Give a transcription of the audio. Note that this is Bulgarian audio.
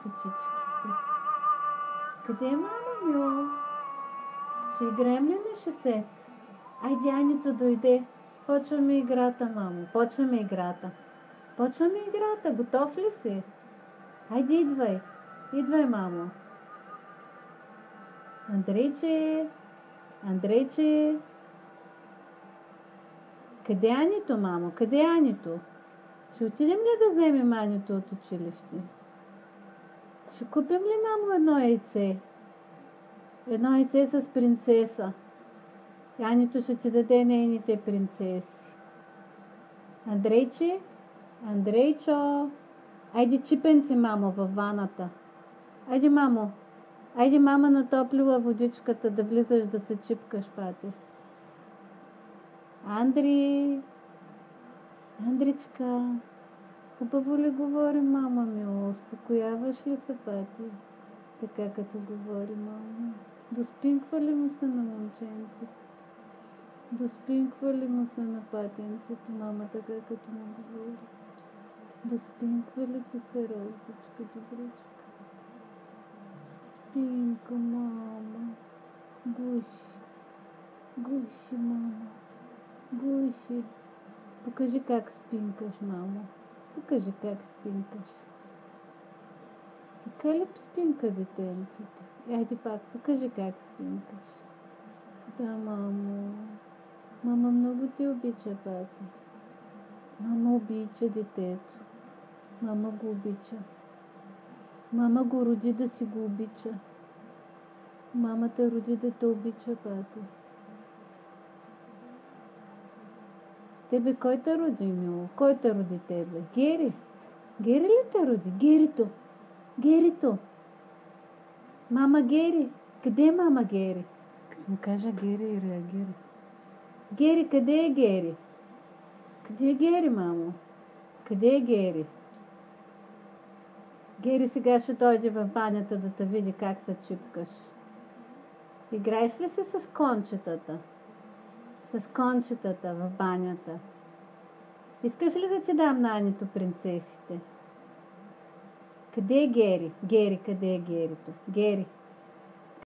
в очичките. Къде е мама, Мило? Ще играем ли на шосет? Айде, Анито дойде. Почваме играта, мамо. Почваме играта. Почваме играта. Готов ли си? Айде, идвай. Идвай, мамо. Андрейче. Андрейче. Къде е Анито, мамо? Къде е Анито? Ще отидем ли да вземем Анито от училище? Ще купим ли, мамо, едно яйце? Едно яйце с принцеса. И Анито ще ти даде нейните принцеси. Андрейче? Андрейчо! Айде, чипенци, мамо, във ваната. Айде, мамо. Айде, мама натоплила водичката да влизаш да се чипкаш, пати. Андри! Андричка! Хубаво ли говори, мама ми? Успокояваш ли се, пати? Така като говори, мама. Доспинква ли му се на момченцето? Доспинква ли му се на патенцето, мама, така като му говори? Доспинква ли ти се, розичка, добричка? Спинка, мама. Гуши. Гуши, мама. Гуши. Покажи как спинкаш, мамо. Покажи как спинкаш. Така ли спинка детенцето? Айде пак, покажи как спинкаш. Да, мамо. Мама много ти обича, папа. Мама обича детето. Мама го обича. Мама го роди да си го обича. Мамата роди да те обича, папа. Тебе кой те роди, Мило? Кой те роди тебе? Гери? Гери ли те роди? Герито. Герито. Мама Гери. Къде е мама Гери? Като му кажа Гери и реагира. Гери, къде е Гери? Къде е Гери, мамо? Къде е Гери? Гери сега ще дойде в банята да те види как се чипкаш. Играеш ли си с кончетата? С кончетата в банята. Искаш ли да ти дам на Анито принцесите? Къде е Гери? Гери, къде е Герито? Гери.